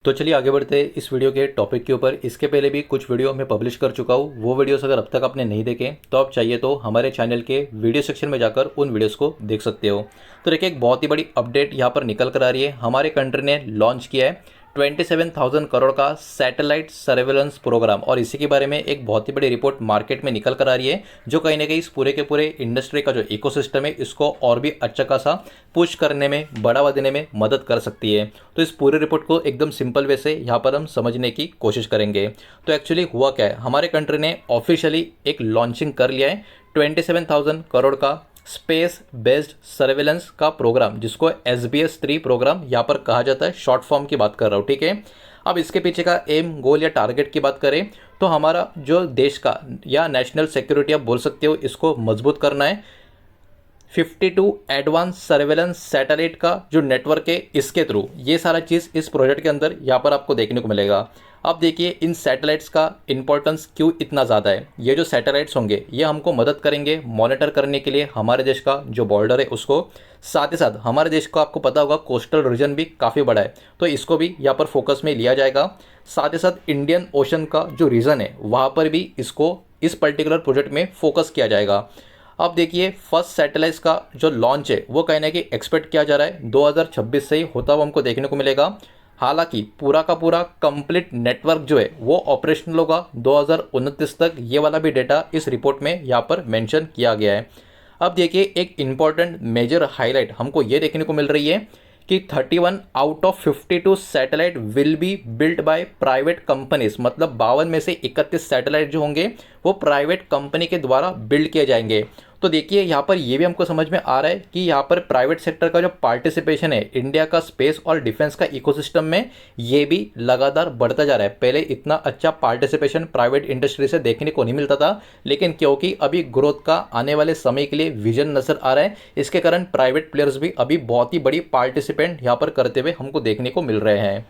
तो चलिए आगे बढ़ते हैं इस वीडियो के टॉपिक के ऊपर। इसके पहले भी कुछ वीडियो मैं पब्लिश कर चुका हूँ, वो वीडियोस अगर अब तक आपने नहीं देखे तो आप चाहिए तो हमारे चैनल के वीडियो सेक्शन में जाकर उन वीडियोस को देख सकते हो। तो देखिए एक बहुत ही बड़ी अपडेट यहाँ पर निकल कर आ रही है। हमारे कंट्री ने लॉन्च किया है 27,000 करोड़ का सैटेलाइट सर्वेलेंस प्रोग्राम, और इसी के बारे में एक बहुत ही बड़ी रिपोर्ट मार्केट में निकल कर आ रही है, जो कहीं ना कहीं इस पूरे के पूरे इंडस्ट्री का जो इकोसिस्टम है इसको और भी अच्छा खासा पुश करने में, बढ़ावा देने में मदद कर सकती है। तो इस पूरी रिपोर्ट को एकदम सिंपल वे से यहाँ पर हम समझने की कोशिश करेंगे। तो एक्चुअली हुआ क्या है, हमारे कंट्री ने ऑफिशियली एक लॉन्चिंग कर लिया है 27,000 करोड़ का स्पेस बेस्ड सर्वेलेंस का प्रोग्राम, जिसको SBS-3 प्रोग्राम यहाँ पर कहा जाता है। शॉर्ट फॉर्म की बात कर रहा हूँ, ठीक है। अब इसके पीछे का एम, गोल या टारगेट की बात करें तो हमारा जो देश का या नेशनल सिक्योरिटी आप बोल सकते हो, इसको मजबूत करना है। 52 एडवांस सर्वेलेंस सैटेलाइट का जो नेटवर्क है, इसके थ्रू ये सारा चीज़ इस प्रोजेक्ट के अंदर यहाँ पर आपको देखने को मिलेगा। अब देखिए इन सैटेलाइट्स का इंपॉर्टेंस क्यों इतना ज़्यादा है। ये जो सैटेलाइट्स होंगे ये हमको मदद करेंगे मॉनिटर करने के लिए हमारे देश का जो बॉर्डर है उसको। साथ ही साथ हमारे देश को आपको पता होगा कोस्टल रीजन भी काफ़ी बड़ा है, तो इसको भी यहाँ पर फोकस में लिया जाएगा। साथ ही साथ इंडियन ओशन का जो रीजन है वहाँ पर भी इसको इस पर्टिकुलर प्रोजेक्ट में फोकस किया जाएगा। अब देखिए फर्स्ट सैटेलाइट्स का जो लॉन्च है वो कहने की एक्सपेक्ट किया जा रहा है 2026 से ही होता हुआ हमको देखने को मिलेगा। हालांकि पूरा का पूरा कंप्लीट नेटवर्क जो है वो ऑपरेशनल होगा 2029 तक। ये वाला भी डेटा इस रिपोर्ट में यहाँ पर मेंशन किया गया है। अब देखिए एक इम्पॉर्टेंट मेजर हाईलाइट हमको ये देखने को मिल रही है कि 31 out of 52 satellite will be built by private companies, मतलब 52 में से 31 सैटेलाइट जो होंगे वो प्राइवेट कंपनी के द्वारा बिल्ड किए जाएंगे। तो देखिए यहाँ पर ये भी हमको समझ में आ रहा है कि यहाँ पर प्राइवेट सेक्टर का जो पार्टिसिपेशन है इंडिया का स्पेस और डिफेंस का इकोसिस्टम में, ये भी लगातार बढ़ता जा रहा है। पहले इतना अच्छा पार्टिसिपेशन प्राइवेट इंडस्ट्री से देखने को नहीं मिलता था, लेकिन क्योंकि अभी ग्रोथ का आने वाले समय के लिए विजन नजर आ रहा है, इसके कारण प्राइवेट प्लेयर्स भी अभी बहुत ही बड़ी पार्टिसिपेंट यहाँ पर करते हुए हमको देखने को मिल रहे हैं।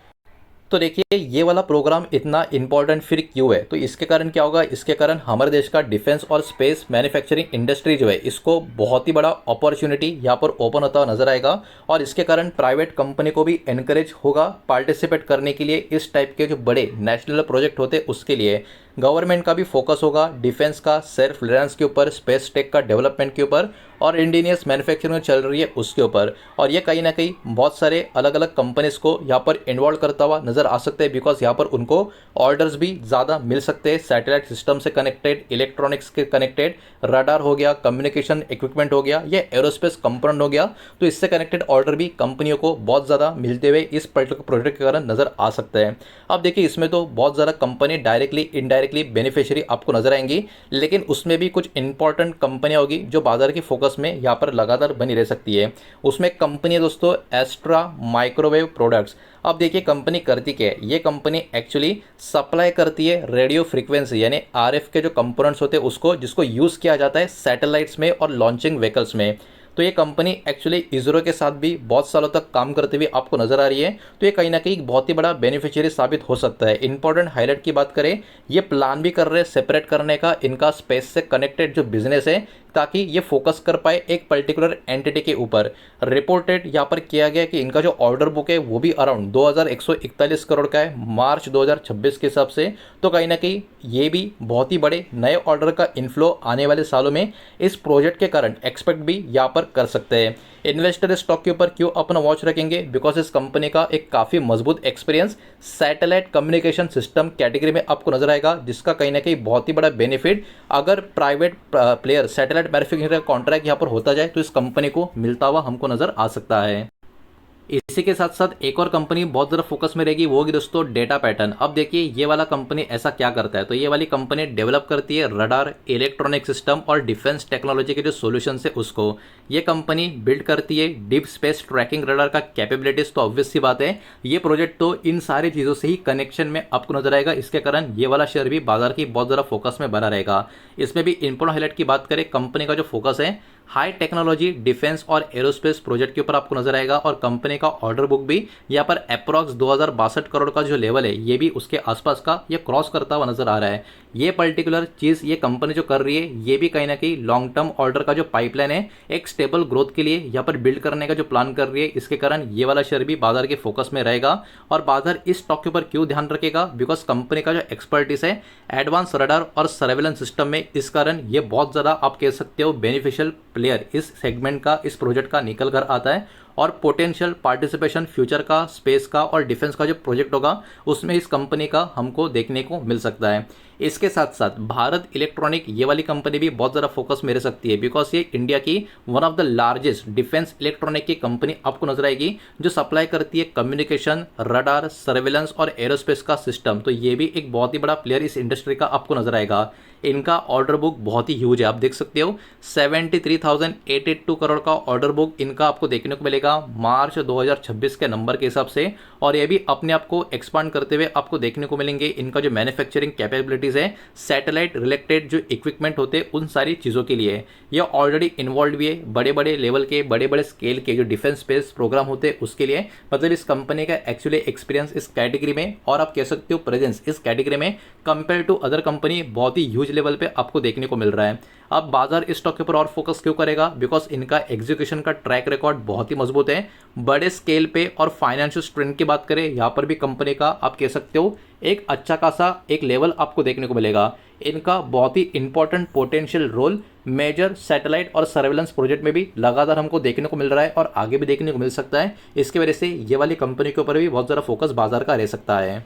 तो देखिए ये वाला प्रोग्राम इतना इंपॉर्टेंट फिर क्यों है, तो इसके कारण क्या होगा, इसके कारण हमारे देश का डिफेंस और स्पेस मैन्युफैक्चरिंग इंडस्ट्री जो है इसको बहुत ही बड़ा अपॉर्चुनिटी यहाँ पर ओपन होता हुआ नजर आएगा, और इसके कारण प्राइवेट कंपनी को भी एनकरेज होगा पार्टिसिपेट करने के लिए इस टाइप के जो बड़े नेशनल प्रोजेक्ट होते हैं उसके लिए। गवर्नमेंट का भी फोकस होगा डिफेंस का, सेल्फ रिलायंस के ऊपर, स्पेस टेक का डेवलपमेंट के ऊपर, और इंडियनियस मैन्युफैक्चरिंग चल रही है उसके ऊपर। और ये कहीं ना कहीं बहुत सारे अलग अलग कंपनीज को यहाँ पर इन्वॉल्व करता हुआ नजर आ सकते हैं, बिकॉज यहाँ पर उनको ऑर्डर्स भी ज़्यादा मिल सकते हैं। सैटेलाइट सिस्टम से कनेक्टेड, इलेक्ट्रॉनिक्स के कनेक्टेड, रडार हो गया, कम्युनिकेशन इक्विपमेंट हो गया, या एरोस्पेस कंपोनेंट हो गया, तो इससे कनेक्टेड ऑर्डर भी कंपनियों को बहुत ज़्यादा मिलते हुए इस पर्टिकुलर प्रोजेक्ट के कारण नजर आ सकते हैं। अब देखिए इसमें तो बहुत ज़्यादा कंपनी डायरेक्टली इनडायरेक्टली बेनिफिशियरी आपको नजर आएंगी, लेकिन उसमें भी कुछ इंपॉर्टेंट कंपनियां होगी जो बाजार की फोकस में यहाँ पर लगातार बनी रह सकती है। उसमें कंपनी है दोस्तों एस्ट्रा माइक्रोवेव प्रोडक्ट्स। अब देखिए कंपनी करती क्या है, ये कंपनी एक्चुअली सप्लाई करती है रेडियो फ्रीक्वेंसी यानी RF के जो कंपोनेंट्स होते हैं उसको, जिसको यूज़ किया जाता है सैटेलाइट्स में और लॉन्चिंग व्हीकल्स में। तो ये कंपनी एक्चुअली इसरो के साथ भी बहुत सालों तक काम करते हुए आपको नजर आ रही है, तो ये कहीं ना कहीं बहुत ही बड़ा बेनिफिशियरी साबित हो सकता है। इंपॉर्टेंट हाईलाइट की बात करें, ये प्लान भी कर रहे हैं सेपरेट करने का इनका स्पेस से कनेक्टेड जो बिजनेस है, ताकि ये फोकस कर पाए एक पर्टिकुलर एंटिटी के ऊपर। रिपोर्टेड यहाँ पर किया गया कि इनका जो ऑर्डर बुक है वो भी अराउंड 2141 करोड़ का है मार्च 2026 के हिसाब से। तो कहीं ना कहीं ये भी बहुत ही बड़े नए ऑर्डर का इन्फ्लो आने वाले सालों में इस प्रोजेक्ट के कारण एक्सपेक्ट भी यहाँ पर कर सकते हैं। इन्वेस्टर स्टॉक के ऊपर क्यों अपना वॉच रखेंगे, बिकॉज इस कंपनी का एक काफ़ी मजबूत experience satellite communication system category में आपको नजर आएगा, जिसका कहीं ना कहीं बहुत ही बड़ा बेनिफिट अगर प्राइवेट प्लेयर सैटेलाइट मैन्युफैक्चरिंग का कॉन्ट्रैक्ट यहाँ पर होता जाए तो इस कंपनी को मिलता हुआ हमको नजर आ सकता है। इसी के साथ साथ एक और कंपनी बहुत ज़्यादा फोकस में रहेगी, वो होगी दोस्तों डेटा पैटर्न। अब देखिए ये वाला कंपनी ऐसा क्या करता है, तो ये वाली कंपनी डेवलप करती है रडार, इलेक्ट्रॉनिक सिस्टम और डिफेंस टेक्नोलॉजी के जो सॉल्यूशंस है उसको। ये कंपनी बिल्ड करती है डीप स्पेस ट्रैकिंग रडार का कैपेबिलिटीज। तो ऑब्वियस सी बात है ये प्रोजेक्ट तो इन सारी चीज़ों से ही कनेक्शन में आपको नजर आएगा, इसके कारण ये वाला शेयर भी बाजार की बहुत ज़्यादा फोकस में बना रहेगा। इसमें भी इंपॉर्टेंट हाईलाइट की बात करें, कंपनी का जो फोकस है हाई टेक्नोलॉजी डिफेंस और एरोस्पेस प्रोजेक्ट के ऊपर आपको नजर आएगा और कंपनी का ऑर्डर बुक भी यहाँ पर अप्रॉक्स 2062 करोड़ का जो लेवल है ये भी उसके आसपास का ये क्रॉस करता हुआ नजर आ रहा है। ये पर्टिकुलर चीज़ ये कंपनी जो कर रही है ये भी कहीं ना कहीं लॉन्ग टर्म ऑर्डर का जो पाइपलाइन है एक स्टेबल ग्रोथ के लिए यहाँ पर बिल्ड करने का जो प्लान कर रही है, इसके कारण ये वाला शेयर भी बाजार के फोकस में रहेगा। और बाजार इस स्टॉक के ऊपर क्यों ध्यान रखेगा, बिकॉज कंपनी का जो एक्सपर्टीज है एडवांस रडार और सर्वेलेंस सिस्टम में, इस कारण ये बहुत ज़्यादा आप कह सकते हो बेनिफिशियल प्लेयर इस सेगमेंट का, इस प्रोजेक्ट का निकल कर आता है। और पोटेंशियल पार्टिसिपेशन फ्यूचर का, स्पेस का और डिफेंस का जो प्रोजेक्ट होगा उसमें इस कंपनी का हमको देखने को मिल सकता है। इसके साथ साथ भारत इलेक्ट्रॉनिक ये वाली कंपनी भी बहुत ज़्यादा फोकस में रह सकती है, बिकॉज ये इंडिया की one of the largest defence electronic की कंपनी आपको नजर आएगी जो सप्लाई करती है कम्युनिकेशन, रडार, सर्वेलेंस और एरोस्पेस का सिस्टम। तो ये भी एक बहुत ही बड़ा प्लेयर इस इंडस्ट्री का आपको नजर आएगा। इनका ऑर्डर बुक बहुत ही ह्यूज है, आप देख सकते हो 73,882 करोड़ का ऑर्डर बुक इनका आपको देखने को मिलेगा मार्च 2026 के नंबर के हिसाब से। और ये भी अपने आप को एक्सपांड करते हुए आपको देखने को मिलेंगे। इनका जो मैन्युफैक्चरिंग कैपेबिलिटीज है, सैटेलाइट रिलेटेड जो इक्विपमेंट होते हैं उन सारी चीज़ों के लिए ये ऑलरेडी इन्वॉल्व भी है। बड़े बड़े लेवल के, बड़े बड़े स्केल के जो डिफेंस स्पेस प्रोग्राम होते हैं उसके लिए, मतलब इस कंपनी का एक्चुअली एक्सपीरियंस इस कैटेगरी में और आप कह सकते हो प्रेजेंस इस कैटेगरी में कंपेयर टू अदर कंपनी बहुत ही ह्यूज लेवल पे आपको देखने को मिल रहा है। अब बाजार इस स्टॉक के ऊपर और फोकस क्यों करेगा, बिकॉज इनका एग्जीक्यूशन का ट्रैक रिकॉर्ड बहुत ही मजबूत है। बड़े स्केल पे और फाइनेंशियल स्ट्रेंथ की बात करें, यहाँ पर भी कंपनी का आप कह सकते हो एक अच्छा खासा एक लेवल आपको देखने को मिलेगा। इनका बहुत ही important potential role major satellite और सर्वेलेंस प्रोजेक्ट में भी लगातार हमको देखने को मिल रहा है और आगे भी देखने को मिल सकता है। इसकी वजह से ये वाली कंपनी के ऊपर भी बहुत ज़्यादा फोकस बाजार का रह सकता है।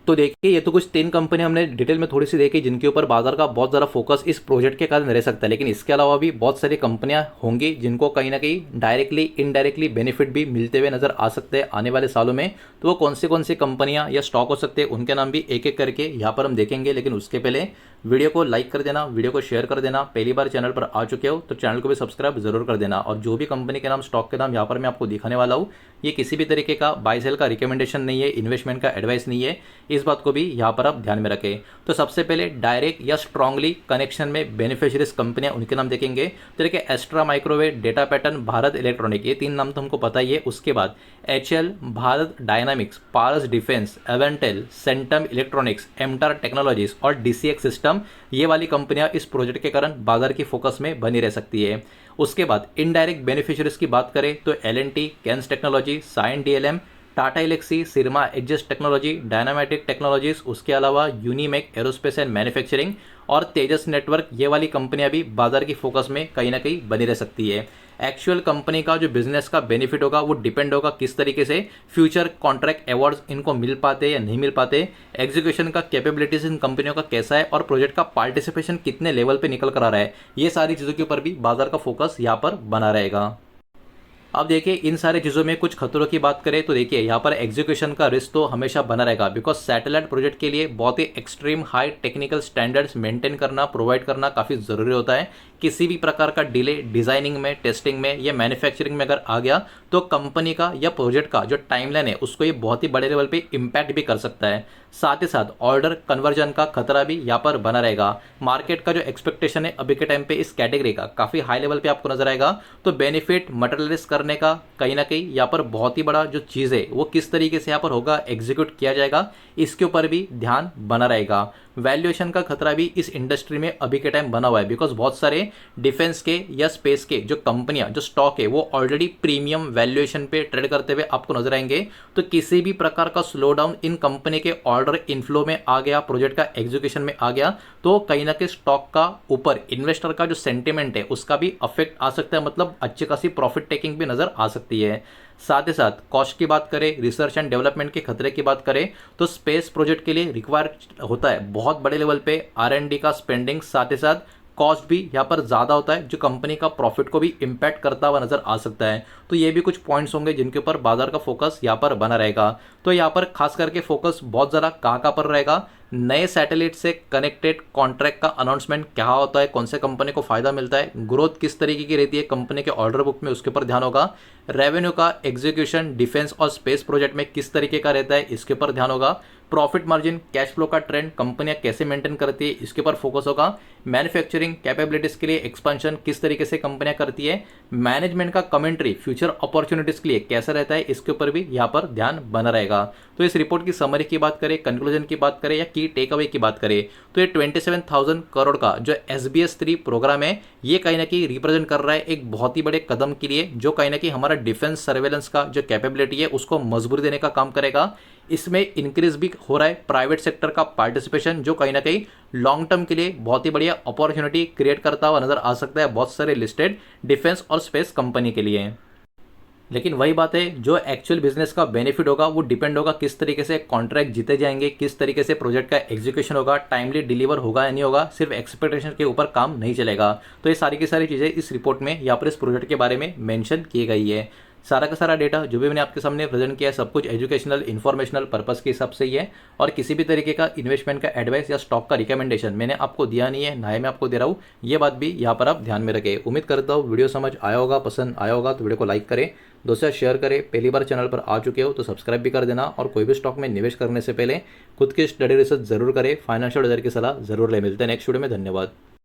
तो देखिए, ये तो कुछ 3 कंपनी हमने डिटेल में थोड़ी सी देखी जिनके ऊपर बाजार का बहुत ज़्यादा फोकस इस प्रोजेक्ट के कारण रह सकता है। लेकिन इसके अलावा भी बहुत सारी कंपनियां होंगी जिनको कहीं ना कहीं डायरेक्टली इनडायरेक्टली बेनिफिट भी मिलते हुए नजर आ सकते हैं आने वाले सालों में। तो वो कौन सी कंपनियां या स्टॉक हो सकते हैं उनके नाम भी एक एक करके यहाँ पर हम देखेंगे। लेकिन उसके पहले वीडियो को लाइक कर देना, वीडियो को शेयर कर देना। पहली बार चैनल पर आ चुके हो तो चैनल को भी सब्सक्राइब जरूर कर देना। और जो भी कंपनी के नाम, स्टॉक के नाम यहाँ पर मैं आपको दिखाने वाला हूँ, ये किसी भी तरीके का बाय सेल का रिकमेंडेशन नहीं है, इन्वेस्टमेंट का एडवाइस नहीं है। इस बात को भी यहाँ पर आप ध्यान में रखें। तो सबसे पहले डायरेक्ट या स्ट्रांगली कनेक्शन में बेनिफिशियरीज कंपनियां, उनके नाम देखेंगे। तो देखिए, Astra Microwave, data pattern, Bharat electronic, ये 3 नाम तो हमको पता ही है। उसके बाद एचएल, भारत डायनामिक्स, पारस डिफेंस, एवेंटेल, सेंटम इलेक्ट्रॉनिक्स, एमटार टेक्नोलॉजीज और डीसीएक्स सिस्टम, ये वाली कंपनियां इस प्रोजेक्ट के कारण बाजार की फोकस में बनी रह सकती है। उसके बाद इनडायरेक्ट बेनिफिशियरीज की बात करें तो एलएनटी, कैंस टेक्नोलॉजी, साइन डीएलएम, टाटा इलेक्सी, सिरमा एडजस्ट टेक्नोलॉजी, डायनामेटिक टेक्नोलॉजीज, उसके अलावा यूनिमेक एरोस्पेस एंड मैन्युफैक्चरिंग और तेजस नेटवर्क, ये वाली कंपनियां भी बाजार की फोकस में कहीं ना कहीं बनी रह सकती है। एक्चुअल कंपनी का जो बिजनेस का बेनिफिट होगा वो डिपेंड होगा किस तरीके से फ्यूचर कॉन्ट्रैक्ट अवार्ड्स इनको मिल पाते या नहीं मिल पाते, एग्जीक्यूशन का कैपेबिलिटीज इन कंपनियों का कैसा है और प्रोजेक्ट का पार्टिसिपेशन कितने लेवल पे निकल कर आ रहा है। ये सारी चीज़ों के ऊपर भी बाजार का फोकस यहाँ पर बना रहेगा। अब देखिए, इन सारी चीज़ों में कुछ खतरों की बात करें तो देखिए, यहाँ पर एग्जीक्यूशन का रिस्क तो हमेशा बना रहेगा, बिकॉज सैटेलाइट प्रोजेक्ट के लिए बहुत ही extreme high technical standards maintain करना, प्रोवाइड करना काफ़ी ज़रूरी होता है। किसी भी प्रकार का डिले डिज़ाइनिंग में, टेस्टिंग में या मैन्युफैक्चरिंग में अगर आ गया तो कंपनी का या प्रोजेक्ट का जो टाइमलाइन है उसको ये बहुत ही बड़े लेवल पे इम्पैक्ट भी कर सकता है। साथ ही साथ ऑर्डर कन्वर्जन का खतरा भी यहाँ पर बना रहेगा। मार्केट का जो एक्सपेक्टेशन है अभी के टाइम पे इस कैटेगरी का काफ़ी हाई लेवल पे आपको नजर आएगा। तो बेनिफिट मटेरियलाइज करने का कहीं ना कहीं यहाँ पर बहुत ही बड़ा जो चीज़ है वो किस तरीके से यहाँ पर होगा, एग्जीक्यूट किया जाएगा, इसके ऊपर भी ध्यान बना रहेगा। वैल्यूएशन का खतरा भी इस इंडस्ट्री में अभी के टाइम बना हुआ है, बिकॉज बहुत सारे डिफेंस के या स्पेस के जो कंपनियां, जो स्टॉक है वो ऑलरेडी प्रीमियम वैल्यूएशन पे ट्रेड करते हुए आपको नजर आएंगे। तो किसी भी प्रकार का स्लो डाउन इन कंपनी के ऑर्डर इनफ्लो में आ गया, प्रोजेक्ट का एग्जीक्यूशन में आ गया, तो कहीं ना कहीं स्टॉक का ऊपर इन्वेस्टर का जो सेंटिमेंट है उसका भी अफेक्ट आ सकता है, मतलब अच्छी खासी प्रॉफिट टेकिंग भी नजर आ सकती है। साथ ही साथ कॉस्ट की बात करें, रिसर्च एंड डेवलपमेंट के खतरे की बात करें तो स्पेस प्रोजेक्ट के लिए रिक्वायर होता है बहुत बड़े लेवल पे R&D का स्पेंडिंग, साथ ही साथ कॉस्ट भी यहाँ पर ज़्यादा होता है जो कंपनी का प्रॉफिट को भी इम्पैक्ट करता हुआ नजर आ सकता है। तो ये भी कुछ पॉइंट्स होंगे जिनके ऊपर बाजार का फोकस यहाँ पर बना रहेगा। तो यहाँ पर खास करके फोकस बहुत ज़्यादा कहाँ पर रहेगा, नए सैटेलाइट से कनेक्टेड कॉन्ट्रैक्ट का अनाउंसमेंट क्या होता है, कौन से कंपनी को फायदा मिलता है, ग्रोथ किस तरीके की रहती है कंपनी के ऑर्डर बुक में, उसके ऊपर ध्यान होगा। रेवेन्यू का एग्जीक्यूशन डिफेंस और स्पेस प्रोजेक्ट में किस तरीके का रहता है, इसके ऊपर ध्यान होगा। प्रॉफिट मार्जिन, कैश फ्लो का ट्रेंड कंपनियां कैसे मेंटेन करती है इसके ऊपर फोकस होगा। मैन्युफैक्चरिंग कैपेबिलिटीज के लिए एक्सपेंशन किस तरीके से कंपनियां करती है, मैनेजमेंट का कमेंट्री फ्यूचर अपॉर्चुनिटीज के लिए कैसा रहता है, इसके ऊपर भी यहाँ पर ध्यान बना रहेगा। तो इस रिपोर्ट की समरी की बात करें, कंक्लूजन की बात करें या की टेक अवे की बात करें, तो ये 27,000 करोड़ का जो SBS3 प्रोग्राम है ये कहीं ना कहीं रिप्रेजेंट कर रहा है एक बहुत ही बड़े कदम के लिए, जो कहीं ना कहीं हमारा डिफेंस सर्वेलेंस का जो कैपेबिलिटी है उसको मजबूरी देने का काम करेगा। इसमें इंक्रीज भी हो रहा है प्राइवेट सेक्टर का पार्टिसिपेशन, जो कहीं ना कहीं लॉन्ग टर्म के लिए बहुत ही बढ़िया अपॉर्चुनिटी क्रिएट करता हुआ नजर आ सकता है बहुत सारे लिस्टेड डिफेंस और स्पेस कंपनी के लिए। लेकिन वही बात है, जो एक्चुअल बिजनेस का बेनिफिट होगा वो डिपेंड होगा किस तरीके से कॉन्ट्रैक्ट जीते जाएंगे, किस तरीके से प्रोजेक्ट का एग्जीक्यूशन होगा, टाइमली डिलीवर होगा या नहीं होगा, सिर्फ एक्सपेक्टेशन के ऊपर काम नहीं चलेगा। तो ये सारी की सारी चीज़ें इस रिपोर्ट में या फिर इस प्रोजेक्ट के बारे में मेंशन की गई है। सारा का सारा डेटा जो भी मैंने आपके सामने प्रेजेंट किया है सब कुछ एजुकेशनल इन्फॉर्मेशनल पर्पस के हिसाब से ही है, और किसी भी तरीके का इन्वेस्टमेंट का एडवाइस या स्टॉक का रिकमेंडेशन मैंने आपको दिया नहीं है, ना ही मैं आपको दे रहा हूँ। ये बात भी यहाँ पर आप ध्यान में रखें। उम्मीद करता हूँ वीडियो समझ आया होगा, पसंद आया होगा तो वीडियो को लाइक करें, दोस्तों शेयर करें। पहली बार चैनल पर आ चुके हो तो सब्सक्राइब भी कर देना, और कोई भी स्टॉक में निवेश करने से पहले खुद की स्टडी रिसर्च जरूर करें, फाइनेंशियल एडवाइजर की सलाह जरूर ले। मिलते हैं नेक्स्ट वीडियो में, धन्यवाद।